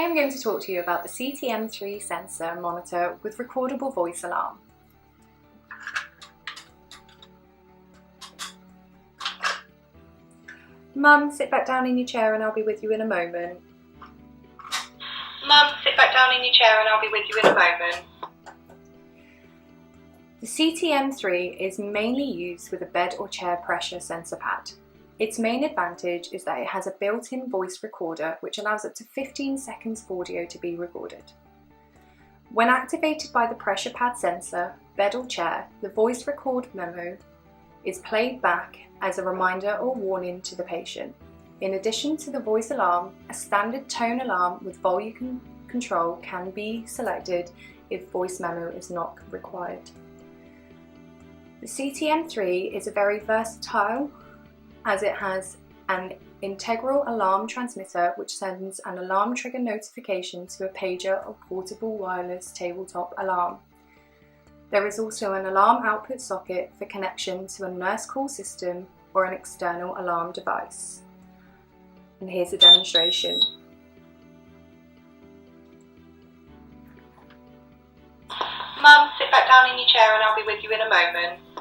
Today I'm going to talk to you about the CTM3 sensor monitor with recordable voice alarm. Mum, sit back down in your chair and I'll be with you in a moment. Mum, sit back down in your chair and I'll be with you in a moment. The CTM3 is mainly used with a bed or chair pressure sensor pad. Its main advantage is that it has a built-in voice recorder which allows up to 15 seconds of audio to be recorded. When activated by the pressure pad sensor, bed or chair, the voice record memo is played back as a reminder or warning to the patient. In addition to the voice alarm, a standard tone alarm with volume control can be selected if voice memo is not required. The CTM3 is a very versatile as it has an integral alarm transmitter which sends an alarm trigger notification to a pager or portable wireless tabletop alarm. There is also an alarm output socket for connection to a nurse call system or an external alarm device. And here's a demonstration. Mum, sit back down in your chair and I'll be with you in a moment.